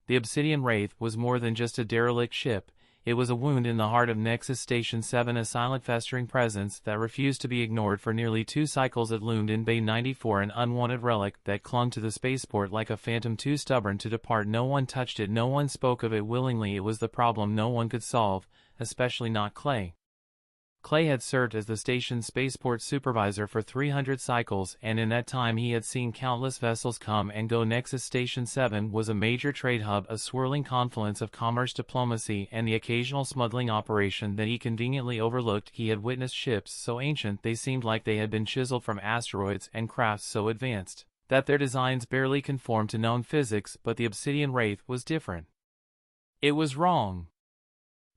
The Obsidian Wraith was more than just a derelict ship. It was a wound in the heart of Nexus Station 7, a silent festering presence that refused to be ignored. For nearly 2 cycles it loomed in Bay 94, an unwanted relic that clung to the spaceport like a phantom too stubborn to depart. No one touched it, no one spoke of it willingly. It was the problem no one could solve, especially not Kley. Kley had served as the station's spaceport supervisor for 300 cycles, and in that time he had seen countless vessels come and go. Nexus Station 7 was a major trade hub, a swirling confluence of commerce, diplomacy, and the occasional smuggling operation that he conveniently overlooked. He had witnessed ships so ancient they seemed like they had been chiseled from asteroids, and crafts so advanced that their designs barely conformed to known physics. But the Obsidian Wraith was different. It was wrong.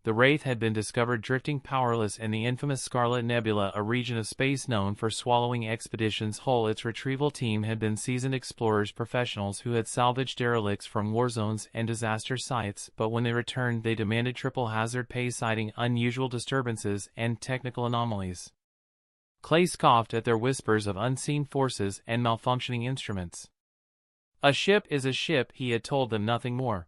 The Wraith had been discovered drifting powerless in the infamous Scarlet Nebula, a region of space known for swallowing expeditions whole. Its retrieval team had been seasoned explorers, professionals who had salvaged derelicts from war zones and disaster sites, but when they returned they demanded triple hazard pay, citing unusual disturbances and technical anomalies. Kley scoffed at their whispers of unseen forces and malfunctioning instruments. A ship is a ship, he had told them, nothing more.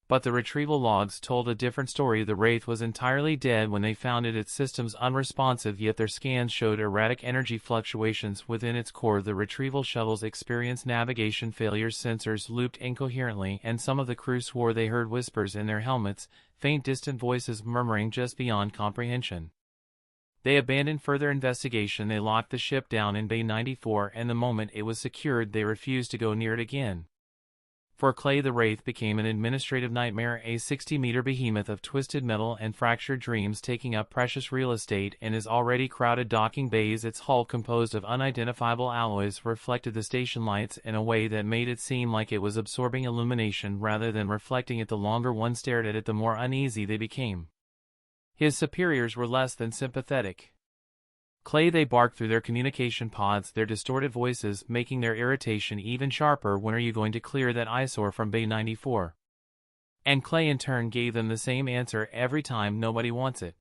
But the retrieval logs told a different story. The Wraith was entirely dead when they found it, its systems unresponsive, yet their scans showed erratic energy fluctuations within its core. The retrieval shuttles experienced navigation failures, sensors looped incoherently, and some of the crew swore they heard whispers in their helmets, faint distant voices murmuring just beyond comprehension. They abandoned further investigation. They locked the ship down in Bay 94, and the moment it was secured they refused to go near it again. For Kley, the Wraith became an administrative nightmare, a 60-meter behemoth of twisted metal and fractured dreams, taking up precious real estate in his already crowded docking bays. Its hull, composed of unidentifiable alloys, reflected the station lights in a way that made it seem like it was absorbing illumination rather than reflecting it. The longer one stared at it, the more uneasy they became. His superiors were less than sympathetic. Kley, they barked through their communication pods, their distorted voices making their irritation even sharper. When are you going to clear that eyesore from Bay 94? And Kley in turn gave them the same answer every time: nobody wants it.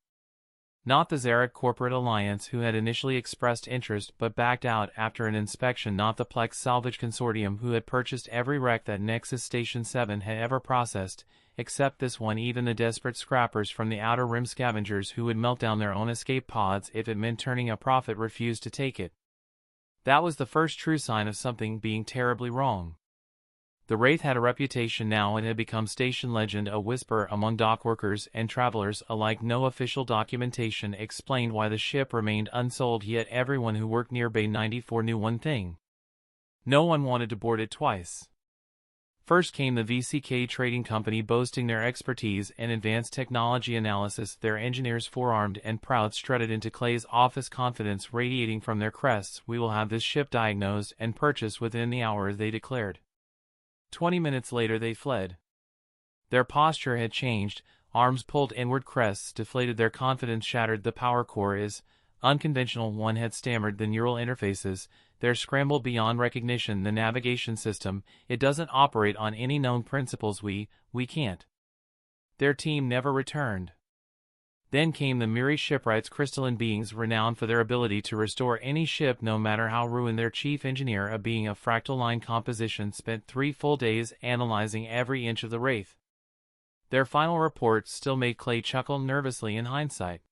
Not the Zarek Corporate Alliance, who had initially expressed interest but backed out after an inspection. Not the Plex Salvage Consortium, who had purchased every wreck that Nexus Station 7 had ever processed, except this one. Even the desperate scrappers from the Outer Rim scavengers, who would melt down their own escape pods if it meant turning a profit, refused to take it. That was the first true sign of something being terribly wrong. The Wraith had a reputation now. It had become station legend, a whisper among dock workers and travelers alike. No official documentation explained why the ship remained unsold, yet everyone who worked near Bay 94 knew one thing: no one wanted to board it twice. First came the VCK Trading Company, boasting their expertise in advanced technology analysis. Their engineers, forearmed and proud, strutted into Kley's office, confidence radiating from their crests. We will have this ship diagnosed and purchased within the hour, they declared. 20 minutes later they fled. Their posture had changed, arms pulled inward, crests deflated, their confidence shattered. The power core is unconventional, one had stammered. The neural interfaces, they're scrambled beyond recognition. The navigation system, it doesn't operate on any known principles. We can't. Their team never returned. Then came the Miri shipwrights, crystalline beings renowned for their ability to restore any ship no matter how ruined. Their chief engineer, a being of fractal line composition, spent 3 full days analyzing every inch of the Wraith. Their final report still made Kley chuckle nervously in hindsight.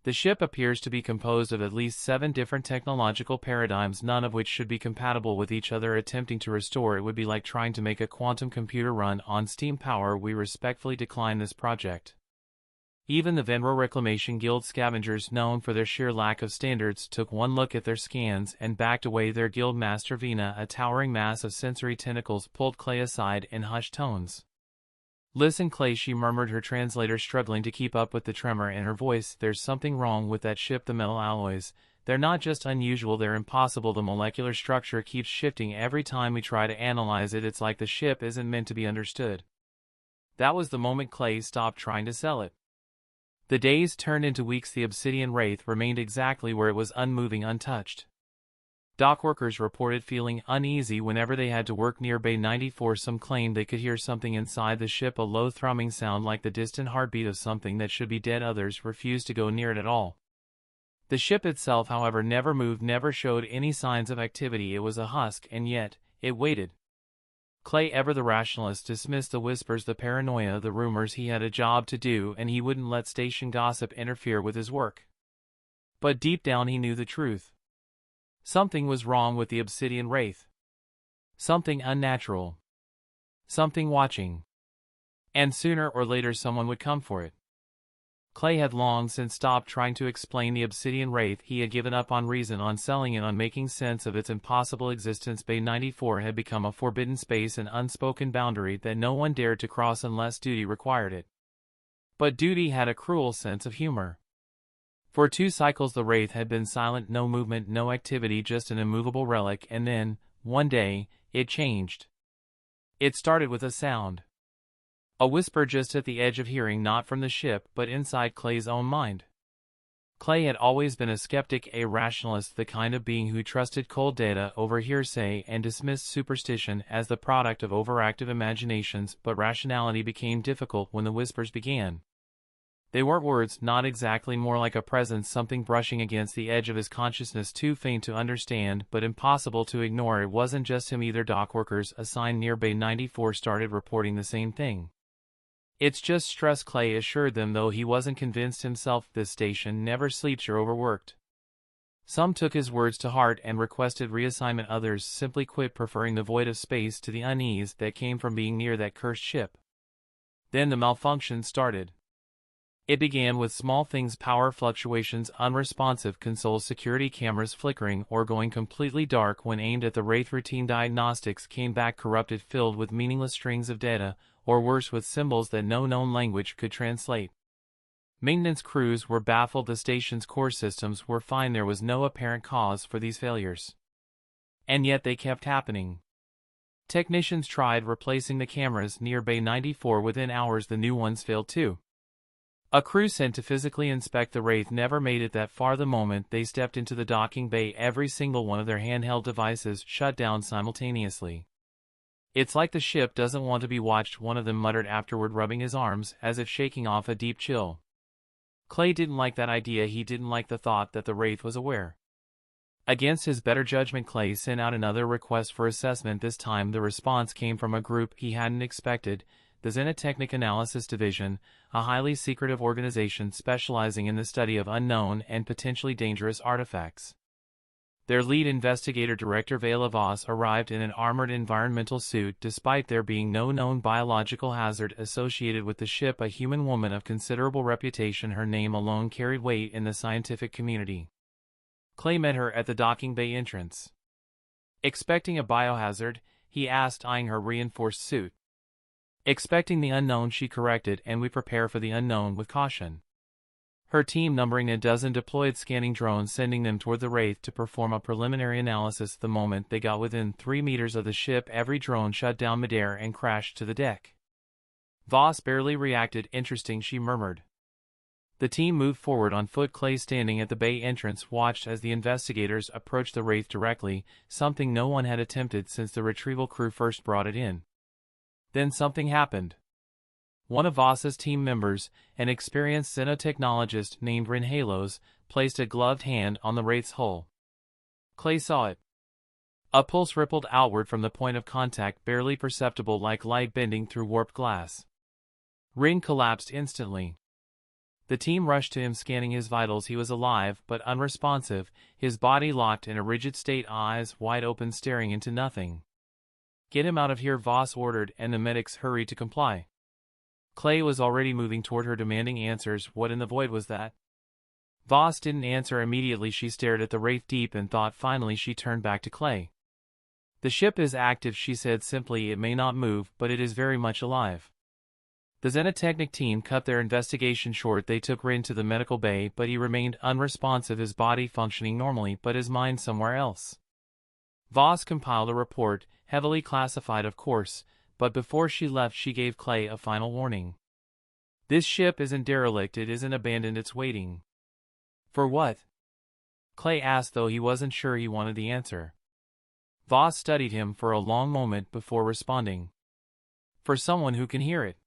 The ship appears to be composed of at least 7 different technological paradigms, none of which should be compatible with each other. Attempting to restore it would be like trying to make a quantum computer run on steam power. We respectfully decline this project. Even the Venro Reclamation Guild scavengers, known for their sheer lack of standards, took one look at their scans and backed away. Their guild master Vina, a towering mass of sensory tentacles, pulled Kley aside in hushed tones. "Listen, Kley," she murmured, her translator struggling to keep up with the tremor in her voice. "There's something wrong with that ship. The metal alloys, they're not just unusual, they're impossible. The molecular structure keeps shifting every time we try to analyze it. It's like the ship isn't meant to be understood." That was the moment Kley stopped trying to sell it. The days turned into weeks. The Obsidian Wraith remained exactly where it was, unmoving, untouched. Dock workers reported feeling uneasy whenever they had to work near Bay 94. Some claimed they could hear something inside the ship, a low thrumming sound like the distant heartbeat of something that should be dead. Others refused to go near it at all. The ship itself, however, never moved, never showed any signs of activity. It was a husk, and yet it waited. Kley, ever the rationalist, dismissed the whispers, the paranoia, the rumors. He had a job to do, and he wouldn't let station gossip interfere with his work. But deep down he knew the truth. Something was wrong with the Obsidian Wraith. Something unnatural. Something watching. And sooner or later someone would come for it. Kley had long since stopped trying to explain the Obsidian Wraith. He had given up on reason, on selling it, on making sense of its impossible existence. Bay 94 had become a forbidden space, an unspoken boundary that no one dared to cross unless duty required it. But duty had a cruel sense of humor. For 2 cycles the Wraith had been silent, no movement, no activity, just an immovable relic, and then, one day, it changed. It started with a sound. A whisper just at the edge of hearing, not from the ship, but inside Kley's own mind. Kley had always been a skeptic, a rationalist, the kind of being who trusted cold data over hearsay and dismissed superstition as the product of overactive imaginations, but rationality became difficult when the whispers began. They weren't words, not exactly, more like a presence, something brushing against the edge of his consciousness, too faint to understand, but impossible to ignore. It wasn't just him either. Dockworkers assigned near Bay 94 started reporting the same thing. It's just stress, Kley assured them, though he wasn't convinced himself. This station never sleeps or overworked. Some took his words to heart and requested reassignment. Others simply quit, preferring the void of space to the unease that came from being near that cursed ship. Then the malfunction started. It began with small things: power fluctuations, unresponsive consoles, security cameras flickering or going completely dark when aimed at the Wraith. Routine diagnostics came back corrupted, filled with meaningless strings of data, or worse, with symbols that no known language could translate. Maintenance crews were baffled. The station's core systems were fine. There was no apparent cause for these failures. And yet they kept happening. Technicians tried replacing the cameras near Bay 94. Within hours the new ones failed too. A crew sent to physically inspect the Wraith never made it that far. The moment they stepped into the docking bay, every single one of their handheld devices shut down simultaneously. "It's like the ship doesn't want to be watched," one of them muttered afterward, rubbing his arms as if shaking off a deep chill. Kley didn't like that idea. He didn't like the thought that the Wraith was aware. Against his better judgment, Kley sent out another request for assessment. This time the response came from a group he hadn't expected: the Xenotechnic Analysis Division, a highly secretive organization specializing in the study of unknown and potentially dangerous artifacts. Their lead investigator, Director Vela Voss, arrived in an armored environmental suit. Despite there being no known biological hazard associated with the ship, a human woman of considerable reputation, her name alone carried weight in the scientific community. Kley met her at the docking bay entrance. "Expecting a biohazard?" he asked, eyeing her reinforced suit. "Expecting the unknown," she corrected, "and we prepare for the unknown with caution." Her team, numbering a dozen, deployed scanning drones, sending them toward the Wraith to perform a preliminary analysis. The moment they got within 3 meters of the ship, every drone shut down midair and crashed to the deck. Voss barely reacted. "Interesting," she murmured. The team moved forward on foot. Kley, standing at the bay entrance, watched as the investigators approached the Wraith directly, something no one had attempted since the retrieval crew first brought it in. Then something happened. One of Voss's team members, an experienced xenotechnologist named Halos, placed a gloved hand on the Wraith's hull. Kley saw it. A pulse rippled outward from the point of contact, barely perceptible, like light bending through warped glass. Ring collapsed instantly. The team rushed to him, scanning his vitals. He was alive, but unresponsive, his body locked in a rigid state, eyes wide open, staring into nothing. "Get him out of here," Voss ordered, and the medics hurried to comply. Kley was already moving toward her, demanding answers. What in the void was that? Voss didn't answer immediately. She stared at the Wraith, deep in thought. Finally she turned back to Kley. "The ship is active," she said simply. "It may not move, but it is very much alive." The Xenotechnic team cut their investigation short. They took Rin to the medical bay, but he remained unresponsive, his body functioning normally, but his mind somewhere else. Voss compiled a report, heavily classified of course, but before she left she gave Kley a final warning. "This ship isn't derelict, it isn't abandoned, it's waiting." "For what?" Kley asked, though he wasn't sure he wanted the answer. Voss studied him for a long moment before responding. "For someone who can hear it."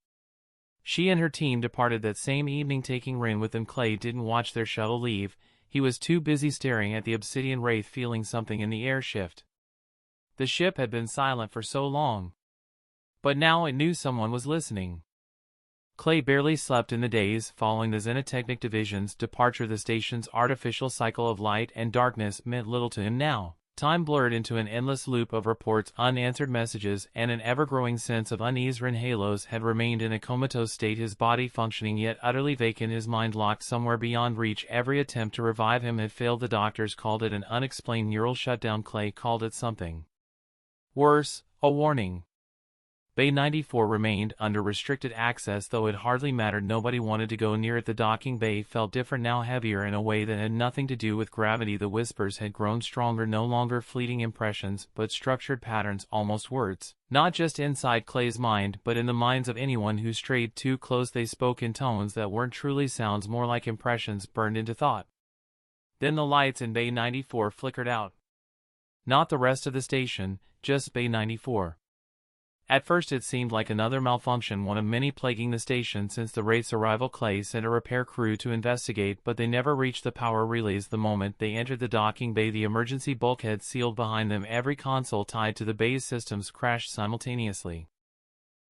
She and her team departed that same evening, taking Rin with them. Kley didn't watch their shuttle leave. He was too busy staring at the Obsidian Wraith, feeling something in the air shift. The ship had been silent for so long. But now it knew someone was listening. Kley barely slept in the days following the Xenotechnic Division's departure. The station's artificial cycle of light and darkness meant little to him now. Time blurred into an endless loop of reports, unanswered messages, and an ever-growing sense of unease. Halos had remained in a comatose state, his body functioning yet utterly vacant, his mind locked somewhere beyond reach. Every attempt to revive him had failed. The doctors called it an unexplained neural shutdown. Kley called it something worse, a warning. Bay 94 remained under restricted access, though it hardly mattered. Nobody wanted to go near it. The docking bay felt different now, heavier in a way that had nothing to do with gravity. The whispers had grown stronger, no longer fleeting impressions, but structured patterns, almost words. Not just inside Kley's mind, but in the minds of anyone who strayed too close. They spoke in tones that weren't truly sounds, more like impressions burned into thought. Then the lights in Bay 94 flickered out. Not the rest of the station, just Bay 94. At first it seemed like another malfunction, one of many plaguing the station since the Wraith's arrival. Kley sent a repair crew to investigate, but they never reached the power relays. The moment they entered the docking bay, the emergency bulkhead sealed behind them. Every console tied to the bay's systems crashed simultaneously.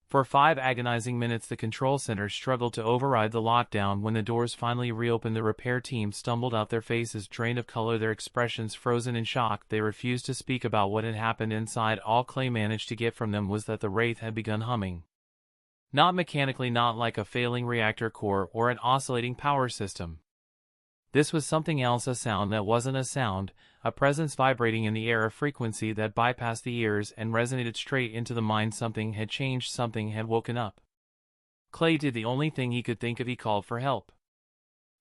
For 5 agonizing minutes the control center struggled to override the lockdown. When the doors finally reopened, the repair team stumbled out, their faces drained of color, their expressions frozen in shock. They refused to speak about what had happened inside. All Kley managed to get from them was that the Wraith had begun humming. Not mechanically, not like a failing reactor core or an oscillating power system. This was something else, a sound that wasn't a sound, a presence vibrating in the air, a frequency that bypassed the ears and resonated straight into the mind. Something had changed, something had woken up. Kley did the only thing he could think of. He called for help.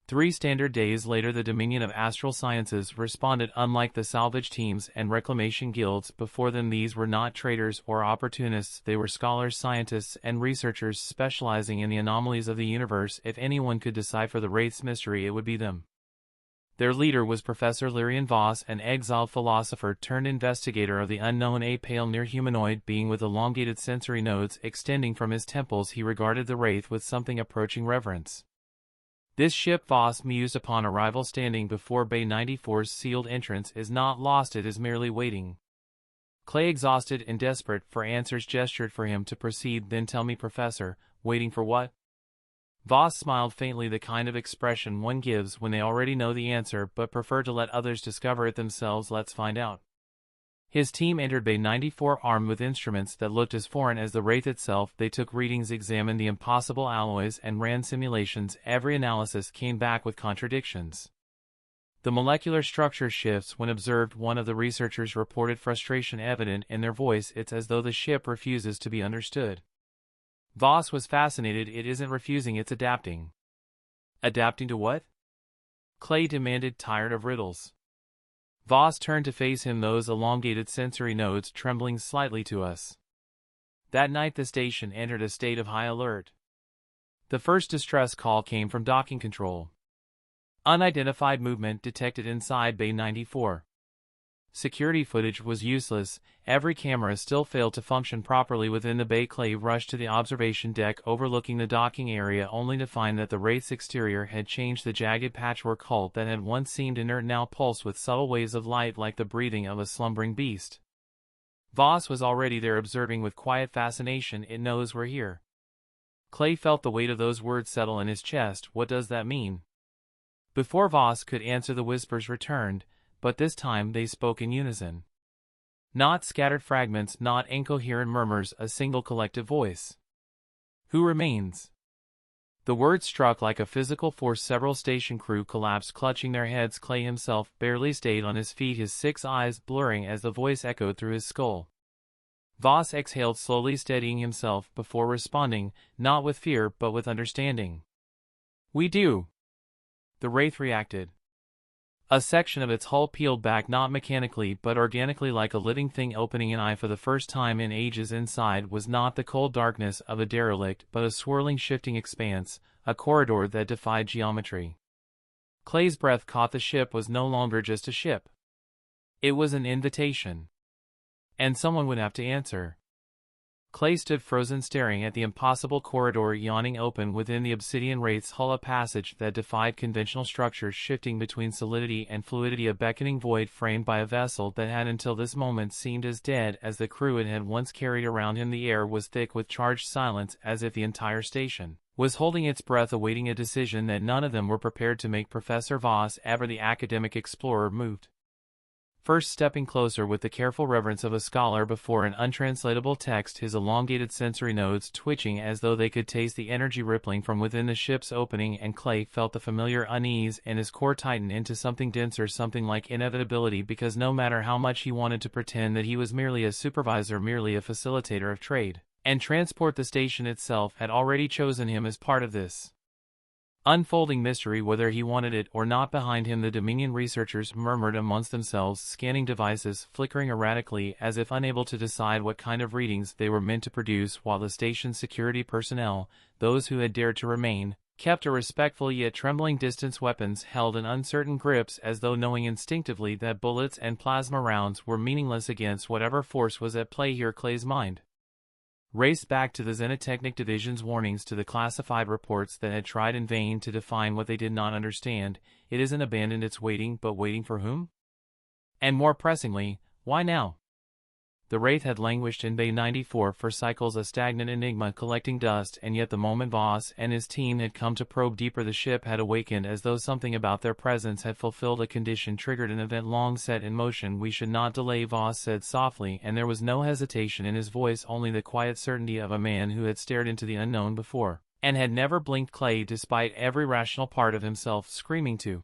3 standard days later, the Dominion of Astral Sciences responded. Unlike the salvage teams and reclamation guilds before them, these were not traders or opportunists. They were scholars, scientists, and researchers specializing in the anomalies of the universe. If anyone could decipher the Wraith's mystery, it would be them. Their leader was Professor Lyrian Voss, an exiled philosopher turned investigator of the unknown, a pale near-humanoid being with elongated sensory nodes extending from his temples. He regarded the Wraith with something approaching reverence. This ship, Voss mused upon arrival, standing before Bay 94's sealed entrance, is not lost, it is merely waiting. Kley, exhausted and desperate for answers, gestured for him to proceed. Then tell me, Professor, waiting for what? Voss smiled faintly, the kind of expression one gives when they already know the answer but prefer to let others discover it themselves. Let's find out. His team entered Bay 94 armed with instruments that looked as foreign as the Wraith itself. They took readings, examined the impossible alloys, and ran simulations. Every analysis came back with contradictions. The molecular structure shifts when observed. One of the researchers reported frustration evident in their voice. It's as though the ship refuses to be understood. Voss was fascinated. It isn't refusing, it's adapting. Adapting to what? Kley demanded, tired of riddles. Voss turned to face him, those elongated sensory nodes trembling slightly to us. That night the station entered a state of high alert. The first distress call came from docking control. Unidentified movement detected inside Bay 94. Security footage was useless. Every camera still failed to function properly within the bay. Kley rushed to the observation deck overlooking the docking area, only to find that the Wraith's exterior had changed. The jagged patchwork hull that had once seemed inert now pulsed with subtle waves of light, like the breathing of a slumbering beast. Voss was already there, observing with quiet fascination. It knows we're here. Kley felt the weight of those words settle in his chest. What does that mean? Before Voss could answer, the whispers returned, but this time they spoke in unison. Not scattered fragments, not incoherent murmurs, a single collective voice. Who remains? The words struck like a physical force. Several station crew collapsed, clutching their heads. Kley himself barely stayed on his feet, his 6 eyes blurring as the voice echoed through his skull. Voss exhaled slowly, steadying himself before responding, not with fear but with understanding. We do. The Wraith reacted. A section of its hull peeled back, not mechanically but organically, like a living thing opening an eye for the first time in ages. Inside was not the cold darkness of a derelict, but a swirling, shifting expanse, a corridor that defied geometry. Kley's breath caught. The ship was no longer just a ship. It was an invitation. And someone would have to answer. Kley stood frozen, staring at the impossible corridor yawning open within the Obsidian Wraith's hull, a passage that defied conventional structures, shifting between solidity and fluidity, a beckoning void framed by a vessel that had until this moment seemed as dead as the crew it had once carried around him. The air was thick with charged silence, as if the entire station was holding its breath, awaiting a decision that none of them were prepared to make. Professor Voss, ever the academic explorer, moved first, stepping closer with the careful reverence of a scholar before an untranslatable text, his elongated sensory nodes twitching as though they could taste the energy rippling from within the ship's opening, and Kley felt the familiar unease, and his core tighten into something denser, something like inevitability, because no matter how much he wanted to pretend that he was merely a supervisor, merely a facilitator of trade and transport, the station itself had already chosen him as part of this unfolding mystery, whether he wanted it or not. Behind him, the Dominion researchers murmured amongst themselves, scanning devices flickering erratically as if unable to decide what kind of readings they were meant to produce, while the station's security personnel, those who had dared to remain, kept a respectful yet trembling distance, weapons held in uncertain grips, as though knowing instinctively that bullets and plasma rounds were meaningless against whatever force was at play here. Kley's mind raced back to the Xenotechnic Division's warnings, to the classified reports that had tried in vain to define what they did not understand. It isn't abandoned, it's waiting, but waiting for whom? And more pressingly, why now? The Wraith had languished in Bay 94 for cycles, a stagnant enigma collecting dust, and yet the moment Voss and his team had come to probe deeper, the ship had awakened, as though something about their presence had fulfilled a condition, triggered an event long set in motion. "We should not delay," Voss said softly, and there was no hesitation in his voice, only the quiet certainty of a man who had stared into the unknown before, and had never blinked. Kley, despite every rational part of himself screaming to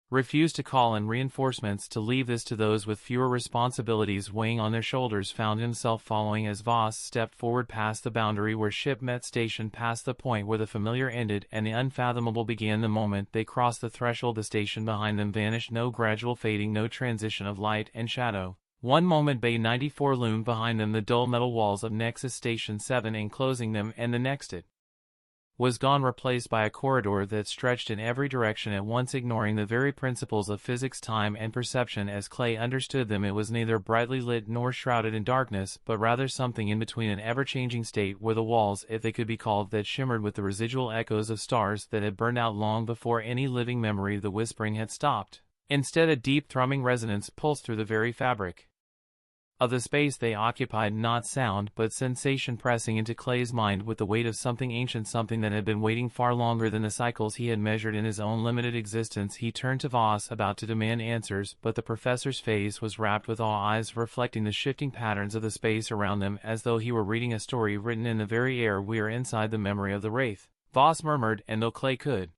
refused to call in reinforcements, to leave this to those with fewer responsibilities weighing on their shoulders, found himself following as Voss stepped forward past the boundary where ship met station, past the point where the familiar ended and the unfathomable began. The moment they crossed the threshold, the station behind them vanished, no gradual fading, no transition of light and shadow. One moment Bay 94 loomed behind them, the dull metal walls of Nexus Station 7 enclosing them, and the next it was gone, replaced by a corridor that stretched in every direction at once, ignoring the very principles of physics, time, and perception as Kley understood them. It was neither brightly lit nor shrouded in darkness, but rather something in between, an ever-changing state where the walls, if they could be called that, shimmered with the residual echoes of stars that had burned out long before any living memory of the whispering had stopped. Instead, a deep thrumming resonance pulsed through the very fabric of the space they occupied, not sound, but sensation, pressing into Kley's mind with the weight of something ancient, something that had been waiting far longer than the cycles he had measured in his own limited existence. He turned to Voss, about to demand answers, but the professor's face was wrapped with awe, eyes reflecting the shifting patterns of the space around them, as though he were reading a story written in the very air. "We are inside the memory of the Wraith," Voss murmured, and though Kley could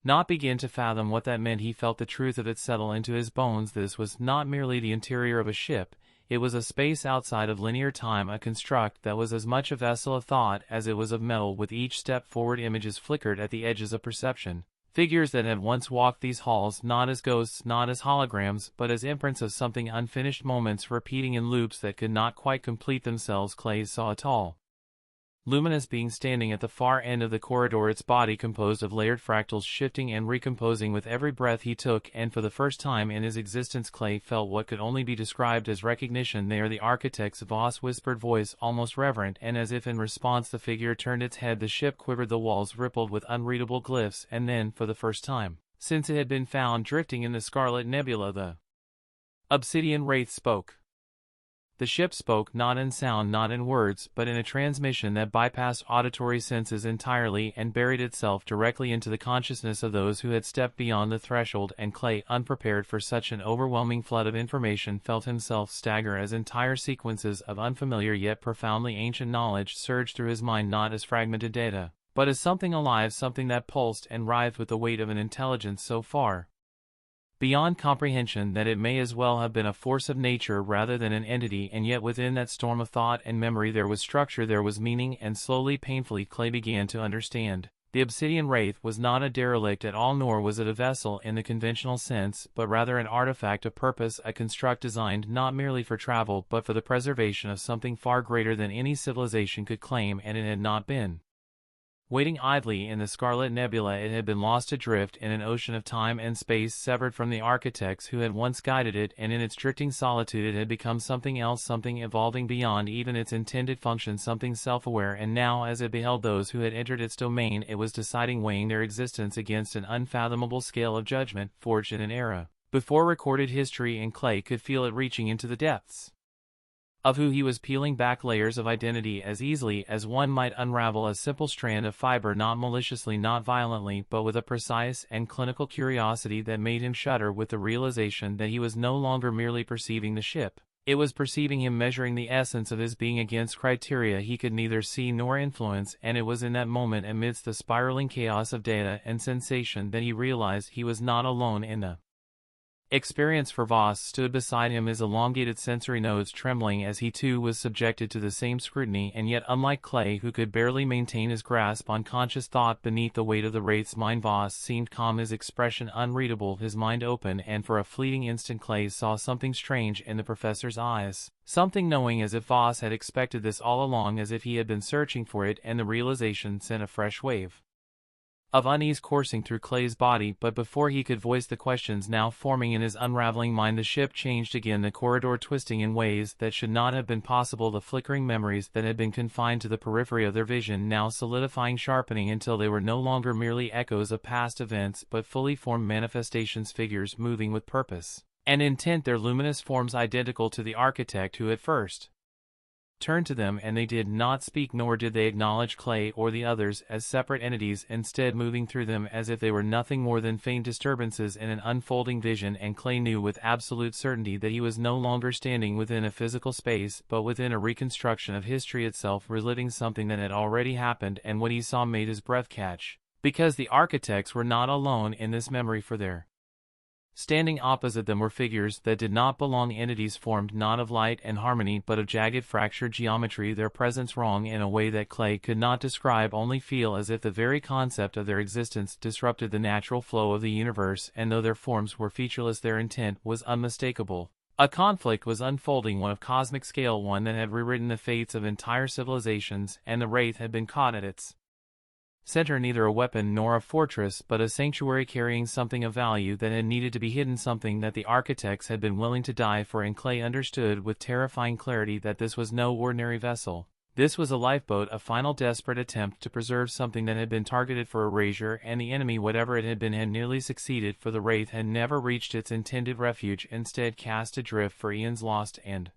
not begin to fathom what that meant, he felt the truth of it settle into his bones. This was not merely the interior of a ship. It was a space outside of linear time, a construct that was as much a vessel of thought as it was of metal. With each step forward, images flickered at the edges of perception, figures that had once walked these halls, not as ghosts, not as holograms, but as imprints of something unfinished, moments repeating in loops that could not quite complete themselves. Kley saw a tall, luminous being standing at the far end of the corridor, its body composed of layered fractals, shifting and recomposing with every breath he took, and for the first time in his existence Kley felt what could only be described as recognition. "They are the architects," Voss whispered, voice almost reverent, and as if in response the figure turned its head. The ship quivered, the walls rippled with unreadable glyphs, and then, for the first time since it had been found drifting in the Scarlet Nebula, the Obsidian Wraith spoke. The ship spoke, not in sound, not in words, but in a transmission that bypassed auditory senses entirely and buried itself directly into the consciousness of those who had stepped beyond the threshold. And Kley, unprepared for such an overwhelming flood of information, felt himself stagger as entire sequences of unfamiliar yet profoundly ancient knowledge surged through his mind, not as fragmented data, but as something alive, something that pulsed and writhed with the weight of an intelligence so far beyond comprehension that it may as well have been a force of nature rather than an entity. And yet within that storm of thought and memory there was structure, there was meaning, and slowly, painfully, Kley began to understand. The Obsidian Wraith was not a derelict at all, nor was it a vessel in the conventional sense, but rather an artifact of purpose, a construct designed not merely for travel but for the preservation of something far greater than any civilization could claim, and it had not been Waiting idly in the Scarlet Nebula, it had been lost adrift in an ocean of time and space, severed from the architects who had once guided it, and in its drifting solitude it had become something else, something evolving beyond even its intended function, something self-aware, and now as it beheld those who had entered its domain, it was deciding, weighing their existence against an unfathomable scale of judgment, forged in an era before recorded history, and Kley could feel it reaching into the depths of who he was, peeling back layers of identity as easily as one might unravel a simple strand of fiber, not maliciously, not violently, but with a precise and clinical curiosity that made him shudder with the realization that he was no longer merely perceiving the ship. It was perceiving him, measuring the essence of his being against criteria he could neither see nor influence, and it was in that moment, amidst the spiraling chaos of data and sensation, that he realized he was not alone in the experience, for Voss stood beside him, his elongated sensory nodes trembling as he too was subjected to the same scrutiny, and yet unlike Kley, who could barely maintain his grasp on conscious thought beneath the weight of the Wraith's mind, Voss seemed calm, his expression unreadable, his mind open, and for a fleeting instant Kley saw something strange in the professor's eyes, something knowing, as if Voss had expected this all along, as if he had been searching for it, and the realization sent a fresh wave of unease coursing through Kley's body. But before he could voice the questions now forming in his unraveling mind, the ship changed again, the corridor twisting in ways that should not have been possible, the flickering memories that had been confined to the periphery of their vision now solidifying, sharpening, until they were no longer merely echoes of past events, but fully formed manifestations, figures moving with purpose and intent, their luminous forms identical to the architect who had first turned to them, and they did not speak, nor did they acknowledge Kley or the others as separate entities, instead moving through them as if they were nothing more than faint disturbances in an unfolding vision. And Kley knew with absolute certainty that he was no longer standing within a physical space, but within a reconstruction of history itself, reliving something that had already happened, and what he saw made his breath catch, because the architects were not alone in this memory, for there, standing opposite them, were figures that did not belong, entities formed not of light and harmony but of jagged, fractured geometry, their presence wrong in a way that Kley could not describe, only feel, as if the very concept of their existence disrupted the natural flow of the universe, and though their forms were featureless, their intent was unmistakable. A conflict was unfolding, one of cosmic scale, one that had rewritten the fates of entire civilizations, and the Wraith had been caught at its center, neither a weapon nor a fortress, but a sanctuary carrying something of value that had needed to be hidden, something that the architects had been willing to die for, and Kley understood with terrifying clarity that this was no ordinary vessel. This was a lifeboat, a final desperate attempt to preserve something that had been targeted for erasure, and the enemy, whatever it had been, had nearly succeeded, for the Wraith had never reached its intended refuge, instead cast adrift for eons, lost and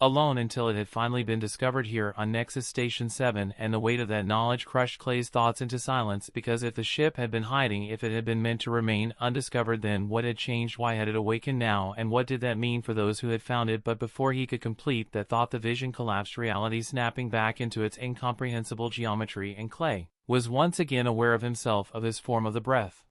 alone, until it had finally been discovered here on Nexus Station 7, and the weight of that knowledge crushed Kley's thoughts into silence, because if the ship had been hiding, if it had been meant to remain undiscovered, then what had changed? Why had it awakened now, and what did that mean for those who had found it? But before he could complete that thought, the vision collapsed, reality snapping back into its incomprehensible geometry, and Kley was once again aware of himself, of his form, of the breath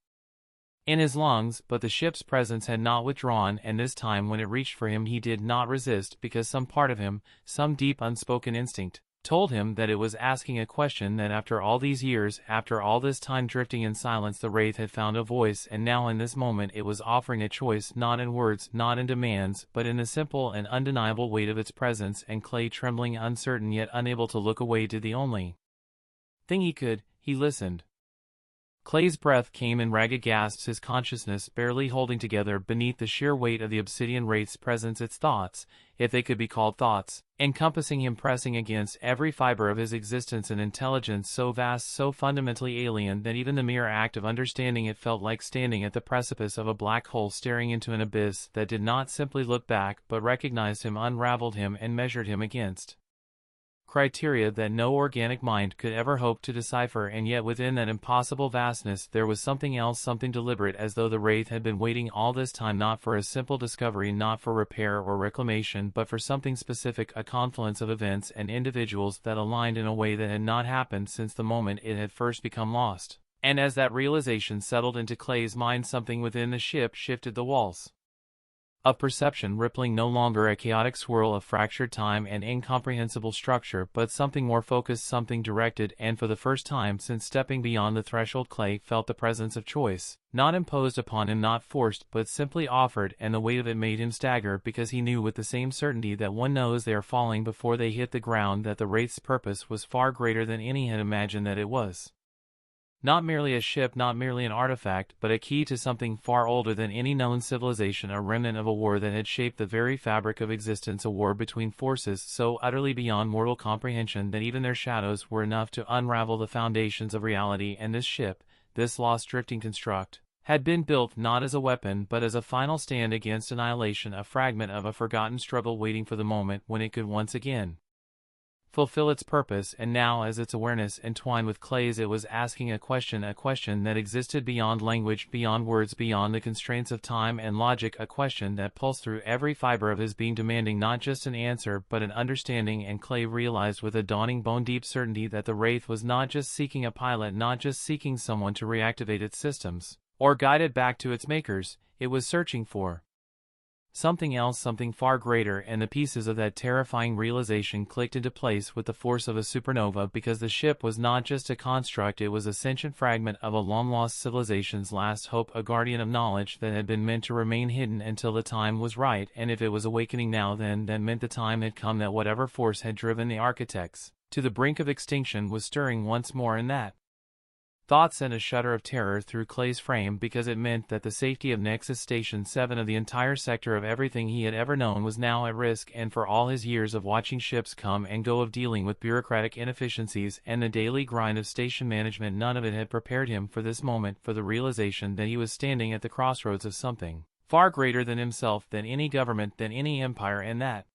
in his lungs, but the ship's presence had not withdrawn, and this time when it reached for him he did not resist, because some part of him, some deep unspoken instinct, told him that it was asking a question, that after all these years, after all this time drifting in silence, the Wraith had found a voice, and now in this moment it was offering a choice, not in words, not in demands, but in the simple and undeniable weight of its presence. And Kley, trembling, uncertain, yet unable to look away, did the only thing he could. He listened. Kley's breath came in ragged gasps, his consciousness barely holding together beneath the sheer weight of the Obsidian Wraith's presence, its thoughts, if they could be called thoughts, encompassing him, pressing against every fiber of his existence, an intelligence so vast, so fundamentally alien, that even the mere act of understanding it felt like standing at the precipice of a black hole, staring into an abyss that did not simply look back, but recognized him, unraveled him, and measured him against criteria that no organic mind could ever hope to decipher. And yet within that impossible vastness there was something else, something deliberate, as though the Wraith had been waiting all this time, not for a simple discovery, not for repair or reclamation, but for something specific, a confluence of events and individuals that aligned in a way that had not happened since the moment it had first become lost. And as that realization settled into Kley's mind, something within the ship shifted. The walls of perception rippling no longer a chaotic swirl of fractured time and incomprehensible structure, but something more focused, something directed, and for the first time since stepping beyond the threshold, Kley felt the presence of choice, not imposed upon him, not forced, but simply offered, and the weight of it made him stagger, because he knew with the same certainty that one knows they are falling before they hit the ground that the Wraith's purpose was far greater than any had imagined that it was. Not merely a ship, not merely an artifact, but a key to something far older than any known civilization, a remnant of a war that had shaped the very fabric of existence, a war between forces so utterly beyond mortal comprehension that even their shadows were enough to unravel the foundations of reality. And this ship, this lost drifting construct, had been built not as a weapon but as a final stand against annihilation, a fragment of a forgotten struggle waiting for the moment when it could once again fulfill its purpose. And now, as its awareness entwined with Kley's, it was asking a question that existed beyond language, beyond words, beyond the constraints of time and logic, a question that pulsed through every fiber of his being, demanding not just an answer but an understanding. And Kley realized with a dawning bone-deep certainty that the Wraith was not just seeking a pilot, not just seeking someone to reactivate its systems or guide it back to its makers. It was searching for something else, something far greater, and the pieces of that terrifying realization clicked into place with the force of a supernova, because the ship was not just a construct, it was a sentient fragment of a long-lost civilization's last hope, a guardian of knowledge that had been meant to remain hidden until the time was right. And if it was awakening now, then that meant the time had come, that whatever force had driven the architects to the brink of extinction was stirring once more, and that thought sent a shudder of terror through Kley's frame, because it meant that the safety of Nexus Station 7, of the entire sector, of everything he had ever known, was now at risk. And for all his years of watching ships come and go, of dealing with bureaucratic inefficiencies and the daily grind of station management, none of it had prepared him for this moment, for the realization that he was standing at the crossroads of something far greater than himself, than any government, than any empire, and that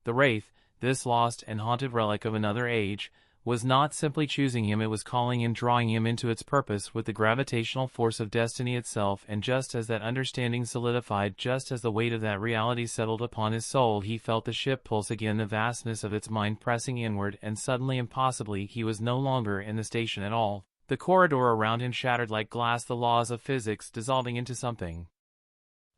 the Wraith, this lost and haunted relic of another age, was not simply choosing him, it was calling him, drawing him into its purpose with the gravitational force of destiny itself. And just as that understanding solidified, just as the weight of that reality settled upon his soul, he felt the ship pulse again, the vastness of its mind pressing inward, and suddenly, impossibly, he was no longer in the station at all. The corridor around him shattered like glass, the laws of physics dissolving into something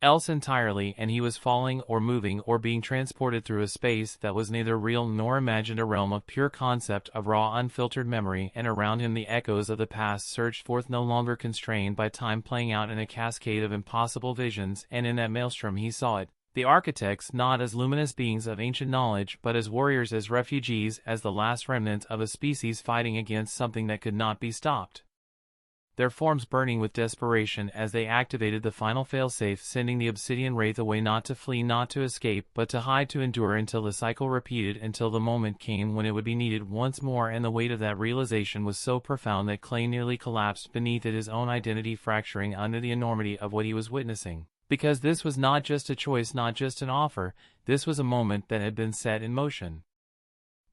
else entirely, and he was falling or moving or being transported through a space that was neither real nor imagined, a realm of pure concept, of raw unfiltered memory. And around him the echoes of the past surged forth, no longer constrained by time, playing out in a cascade of impossible visions. And in that maelstrom he saw it, the architects, not as luminous beings of ancient knowledge, but as warriors, as refugees, as the last remnant of a species fighting against something that could not be stopped, their forms burning with desperation as they activated the final failsafe, sending the Obsidian Wraith away, not to flee, not to escape, but to hide, to endure, until the cycle repeated, until the moment came when it would be needed once more. And the weight of that realization was so profound that Kley nearly collapsed beneath it, his own identity fracturing under the enormity of what he was witnessing. Because this was not just a choice, not just an offer, this was a moment that had been set in motion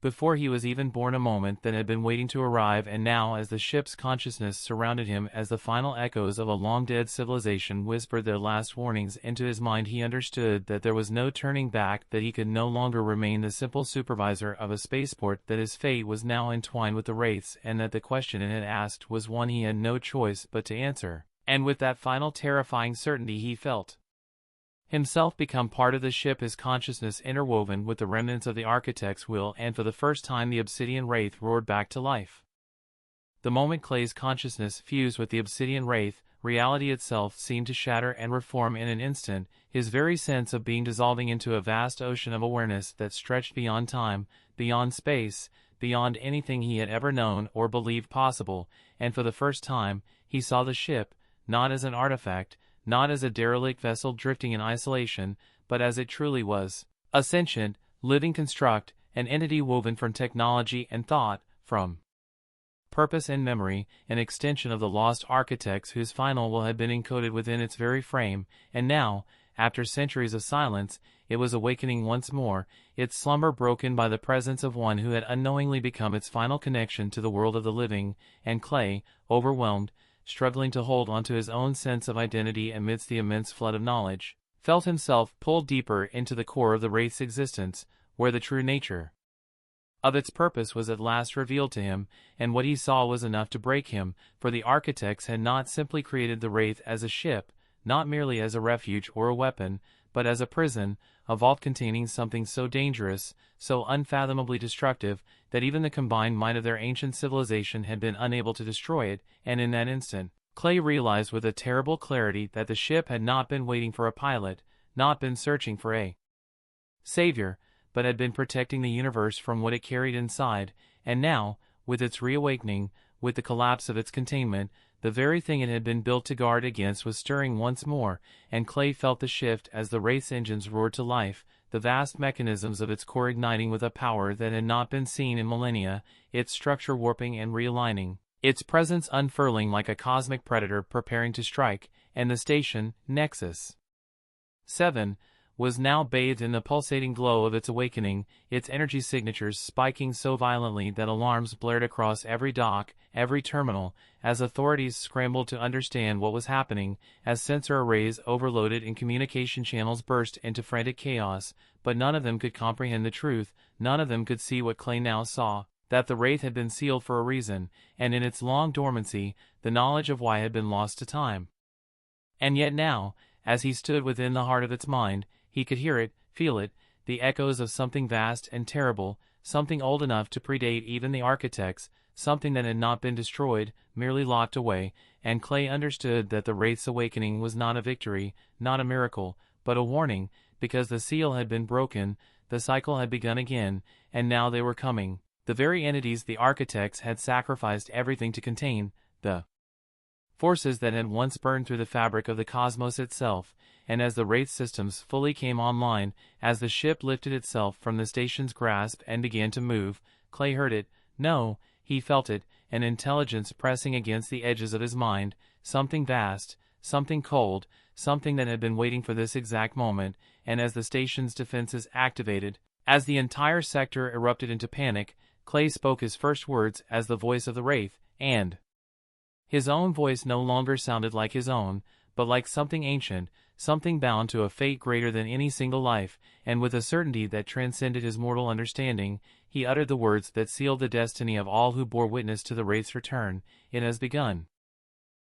before he was even born, a moment that had been waiting to arrive. And now, as the ship's consciousness surrounded him, as the final echoes of a long-dead civilization whispered their last warnings into his mind, he understood that there was no turning back, that he could no longer remain the simple supervisor of a spaceport, that his fate was now entwined with the Wraiths, and that the question it had asked was one he had no choice but to answer. And with that final terrifying certainty he felt himself become part of the ship, his consciousness interwoven with the remnants of the architect's will. And for the first time the Obsidian Wraith roared back to life. The moment Kley's consciousness fused with the Obsidian Wraith, reality itself seemed to shatter and reform in an instant, his very sense of being dissolving into a vast ocean of awareness that stretched beyond time, beyond space, beyond anything he had ever known or believed possible. And for the first time he saw the ship, not as an artifact, not as a derelict vessel drifting in isolation, but as it truly was, a sentient, living construct, an entity woven from technology and thought, from purpose and memory, an extension of the lost architects whose final will had been encoded within its very frame. And now, after centuries of silence, it was awakening once more, its slumber broken by the presence of one who had unknowingly become its final connection to the world of the living. And Kley, overwhelmed, struggling to hold onto his own sense of identity amidst the immense flood of knowledge, felt himself pulled deeper into the core of the Wraith's existence, where the true nature of its purpose was at last revealed to him. And what he saw was enough to break him, for the architects had not simply created the Wraith as a ship, not merely as a refuge or a weapon, but as a prison, a vault containing something so dangerous, so unfathomably destructive, that even the combined might of their ancient civilization had been unable to destroy it, and in that instant, Kley realized with a terrible clarity that the ship had not been waiting for a pilot, not been searching for a savior, but had been protecting the universe from what it carried inside, and now, with its reawakening, with the collapse of its containment, the very thing it had been built to guard against was stirring once more, and Kley felt the shift as the Wraith's engines roared to life, the vast mechanisms of its core igniting with a power that had not been seen in millennia, its structure warping and realigning, its presence unfurling like a cosmic predator preparing to strike, and the station, Nexus 7, was now bathed in the pulsating glow of its awakening, its energy signatures spiking so violently that alarms blared across every dock, every terminal, as authorities scrambled to understand what was happening, as sensor arrays overloaded and communication channels burst into frantic chaos, but none of them could comprehend the truth, none of them could see what Kley now saw, that the Wraith had been sealed for a reason, and in its long dormancy, the knowledge of why had been lost to time. And yet now, as he stood within the heart of its mind, he could hear it, feel it, the echoes of something vast and terrible, something old enough to predate even the architects, something that had not been destroyed, merely locked away, and Kley understood that the Wraith's awakening was not a victory, not a miracle, but a warning, because the seal had been broken, the cycle had begun again, and now they were coming, the very entities the architects had sacrificed everything to contain, the forces that had once burned through the fabric of the cosmos itself, and as the Wraith systems fully came online, as the ship lifted itself from the station's grasp and began to move, Kley heard it, no, he felt it, an intelligence pressing against the edges of his mind, something vast, something cold, something that had been waiting for this exact moment, and as the station's defenses activated, as the entire sector erupted into panic, Kley spoke his first words as the voice of the Wraith, and his own voice no longer sounded like his own, but like something ancient, something bound to a fate greater than any single life, and with a certainty that transcended his mortal understanding, he uttered the words that sealed the destiny of all who bore witness to the Wraith's return. It has begun.